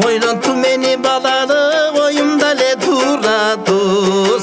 ойлонту мени балалык оюмда эле турады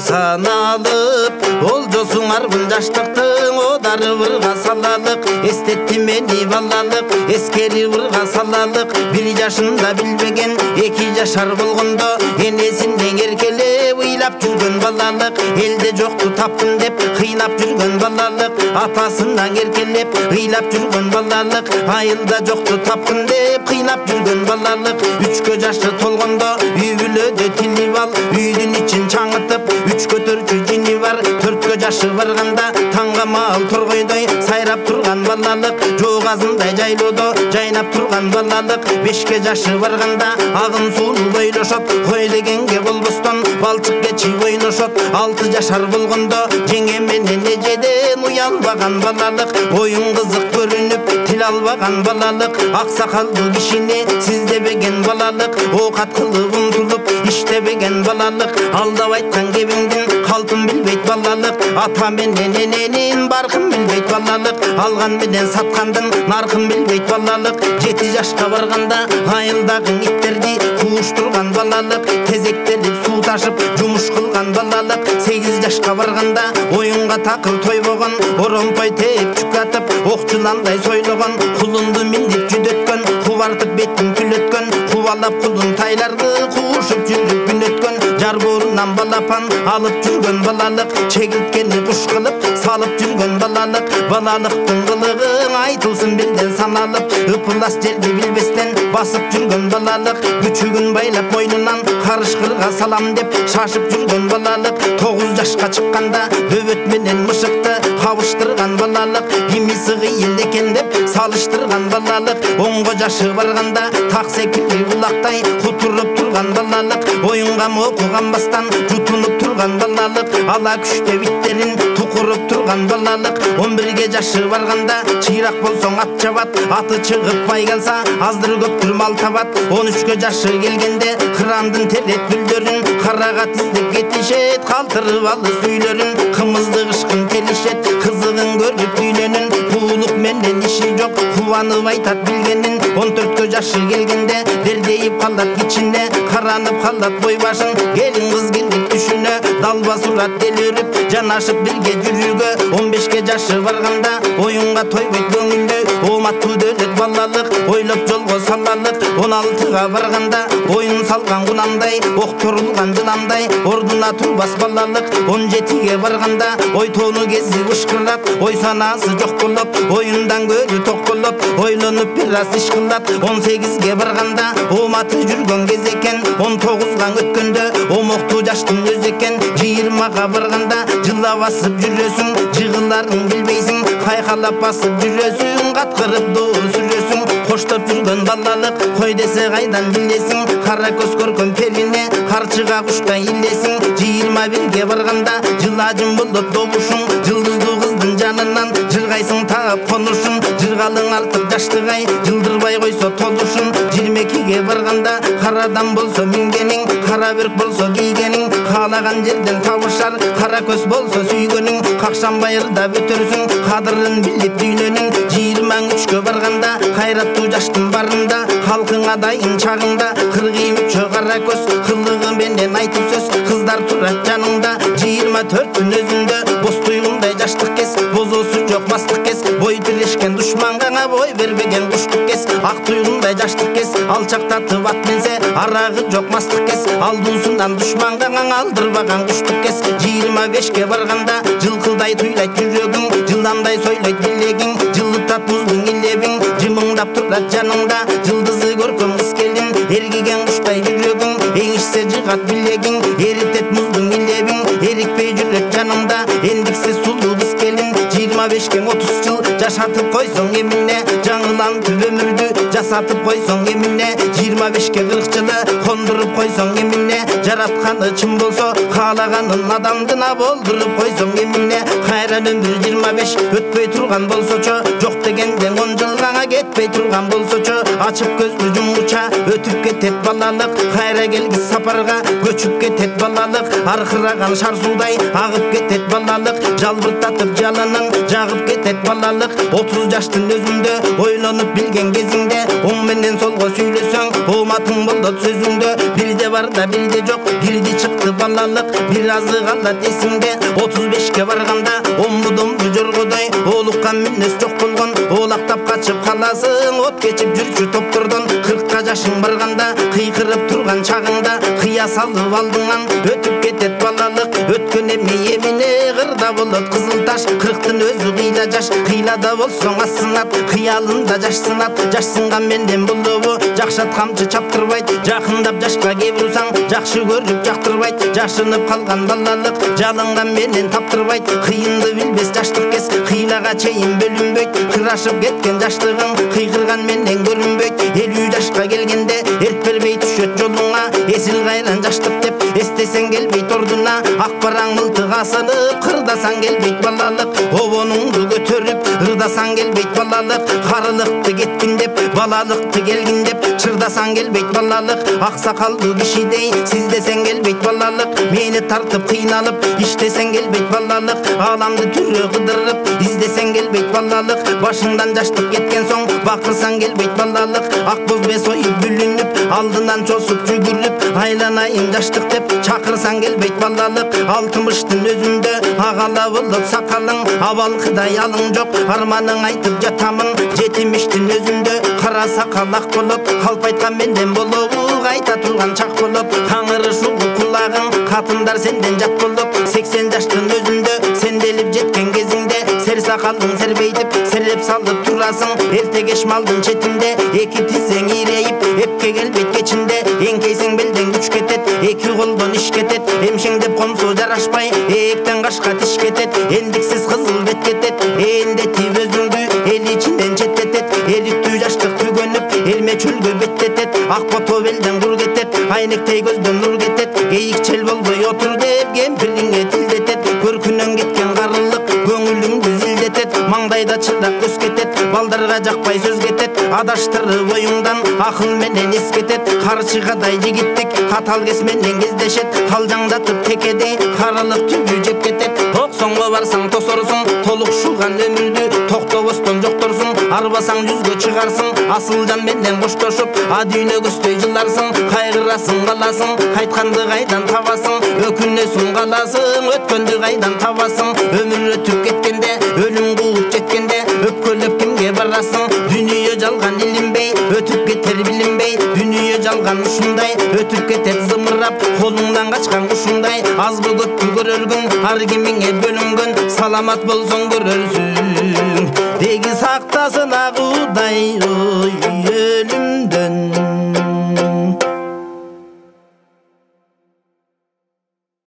саналып олжосуң арбын жаштыктын одары вырга салалык эстетти мени балалык эскери вырга салалык 1 жашында билбеген 2 жашар болгондо энесинден эркелеп ыйлап жүргөн балалык элде жокту таптым деп кыйнап жүргөн балалык атасынан эркелеп ыйлап жүргөн балалык айылда жокту таптым деп кыйнап жүргөн балалык 3 жашы толгондо үй бүлөдө тилип ал үйдүн ичин чаңытып 3 көтөрчү жини бар 4 жашы барганда таңга маал торгойдой сайрап турган балалык жоогазындай жайлоодо жайнап турган балалык 5 жашы барганда агын сууну бойлошот кой дегенге болбостон балчык кечи ойношот 6 жашар болгондо жеңе менен эжеден уялбаган балалык оюн кызык көрүнүп тил албаган балалык аксакалдуу кишини сиздебеген балалык оокат кылып умтулуп иштебеген балалык алдап айткан кебиңдин калтын билбейт балалык ата менен эненин баркын билбейт балалык алган менен саткандын наркын билбейт балалык 7 жашка барганда айылдагы иттерди кууштурган балалык кезектелип суу ташып жумуш кылган балалык 8 жашка барганда оюнга такыл тойбогон оромпой тээп чукатып окчуландай сойлогон кулунду миндип жүдөткөн кубартып бетин күлөткөн кубалап кулун тайларды куушуп жүрүп күн өткөн жар боорунан балапан алып жүргөн балалык чегилткени куш кылып салып жүргөн балалык балалыктын кылыгы айтылсын бирден саналып ыпылас жерди билбестен басып жүргөн балалык күчүгүн байлап мойнунан карышкырга салам деп шашып жүргөн балалык 9 жашка чыкканда дөбөт менен мышыкты кабыштырган балалык кимиси кыйын экен деп салыштырган балалык 10 жашы барганда так секири улактай кутуруп турган балалык оюнга окуганбастан жутунуп турган балалык ала күчтө биттерин тукуруп турган балалык 11 жашы барганда чыйрак болсоң ат жабат аты чыгып бай келса аздыр көптүр мал табат 13 жашы келгенде кырандын терет гүлдөрүн карага тиздеп кетишет калтырып алыс үйлөрүн кымызды кышкын келишет кызыгын көрүп үйлөнүн куулук менен иши жок кубанып айтат билгенин 14 жашы келгенде дердейип калат кичине каранып калат бой башын келин кыз кирдик түшүнө далба сурат делирип жанашып бирге жүрүүгө 15 жашы барганда оюнга тойбойт көңүлдүү ооматтуу дөөлөт балалык ойлоп жолго салалык 16 барганда оюн салган кунамдай окторулган жыламдай ордуна турбас балалык 17 барганда ой тоону кезип ышкырат ой санаасы жок болот оюндан көрү токолот ойлонуп бир аз иш кылат 18 барганда ооматы жүргөн кез экен 19 өткөндө омоктуу жаштын өзү экен 20 барганда жылап басып жүрөсүң жыгыларын билбейсиң кайкалап басып жүрөсүң каткырып доор сүрөсүң коштоп жүргөн балалык кой десе кайдан билесиң кара көз көргөн перине карчыга куштай илесиң 21 барганда жылажым болот добушуң жылдыздуу кыздын жанынан жыргайсың таап конушун жыргалың артып жаштыгай жылдырбай койсо толушун 22 барганда карадан болсо мингениң кара бөрк болсо кийгениң каалаган жерден табышар кара көз болсо сүйгөнүң какшан байырда өтөрсүң кадырын билип дүйнөнүң 23 барганда кайраттуу жаштын барында халкыңа дайын чагыңда 43 кара көз кылыгы менен айтып сөз кыздар турат жаныңда 24 өзүндө боз туйгундай жаштык кес бозосу жок мастык кес бой тирешкен душманга бой бербеген куштук кес ак туйгундай жаштык кес алчактатып ат менсе арагы жок мастык кес алдуусунан душманга алдырбаган куштук кес 25 барганда жылкылдай туйлайт жүрөгүң жылдамдай сойлойт билегиң жылытат муздун илебиң жымыңдап турат жаныңда жылдызы көркөм кыз келин эргиген куштай жүрөгүң эңишсе жыгат билегиң эритет муздун илебиң эрикпей жүрөт жанымда эндиксе сулуу кыз келин 25 30 жыл жашатып койсоң эмине жаңылантып өмүрдү жасатып койсоң эмине 25 40 жылы кондуруп койсоң эмине жаратканы чын болсо каалаганын адамдына болдуруп койсоң эмине кайран өмүр 25 өтпөй турган болсочу жок дегенден 10 жылга кетпей турган болсочу ачып көздү жумгуча өтүп кетет балалык кайра келгис сапарга көчүп кетет балалык аркыраган шар суудай агып кетет балалык жалбыртатып жалының жагып кетет балалык 30 жаштын өзүндө ойлонуп билген кезиңде оң менен солго сүйлөсөң ооматың болот сөзүңдө бирде бар да бирде жок кирди чыкты балалык бир азы калат эсиңде 35ке барганда омбу жоргодой олуккан мүнөс жок болгон оолактап качып каласың от кечип жүрчү топтордон 40ка жашың барганда кыйкырып турган чагыңда кыя салып алдыңан өтүп кетет балалык өткөн эми эмине кырда болот кызыл таш 40тын өзү кыйла жаш кыйлада болсоң аз сынат кыялында жаш сынат жаш сынган менден болобу жакшат камчы чаптырбайт жакындап жашка кеп урсаң жакшы көрүп жактырбайт жашынып калган балалык жалынган менен таптырбайт кыйынды билбес жаштык кес кыйлага чейин бөлүнбөйт кырашып кеткен жаштыгың кыйкырган менен көрүнбөйт 50 жашка келгенде эрк бербей түшөт жолуңа эсил кайран жаштык деп эстесең келбейт ордуна ак бараң мылтык асынып кырдасаң келбейт балалык обонуңду көтөрүп ырдасаң келбейт балалык карылыкты кеткин деп балалыкты келгин деп чырдасаң келбейт балалык ак сакалдуу кишидей сиздесең келбейт балалык мени тартып кыйналып иштесең келбейт балалык ааламды түрө кыдырып издесең келбейт балалык башыңдан жаштык кеткен соң бакырсаң келбейт балалык ак боз бе союп бүлүнүп алдынан чосуп жүгүрүп айланайын жаштык деп чакырсаң келбейт балалык 60тын өзүндө агала болот сакалың абалкыдай алың жок арманың айтып жатамын 70тин өзүндө кара сакал ак болот калп айткан менден болобу кайта турган чак болот каңырыш угуп кулагың катындар сенден жат болот 80 жаштын өзүндө сенделип жеткен кезиңде сер сакалың сербейтип сереп салып турасың эрте кеч малдын четинде эки тизең ийрейип эпке келбейт кечинде эңкейсең белден күч кетет эки колдон иш кетет эмшеңдеп комсо жарашпай ээктен кашка тиш кетет эндиксиз кызыл бет кетет эндетип өзүңдү эл ичинен четтетет эриктүү жаштык түгөнүп элме чөлгө беттетет ак бото белден кур кетет айнектей көздөн нур кетет кейикчел болбой отур деп кемпириңе тилдетет көркүнөн кеткен карылык көңүлүңдү зилдетет маңдайда чырак көз кетет балдарга жакпай сөз кетет адаштырып оюңдан акыл менен эскетет карчыгадай жигиттик катал кес менен кездешет калжаңдатып текедей карылык түбү жеп кетет 90го барсаң тосорсуң толукшуган өмүрдү токтобостон жокторсуң арбасаң жүзгө чыгарсың асыл жан менен коштошуп а дүйнө көздөй жыларсың кайгырасың каласың кайтканды кайдан табасың өкүнөсүң каласың өткөндү кайдан табасың өмүр өтүп кеткенде өлүм кууп жеткенде өпкөлөп кимге барасың дүнүйө жалган илинбей өтүп кетер билинбей дүнүйө жалган ушундай өтүп кетет зымырап колуңдан качкан кушуңдай азбы көппү көрөргүн ар кимиңе бөлүнгөн саламат болсоң көрөрсүң деги сактасын а Кудай ой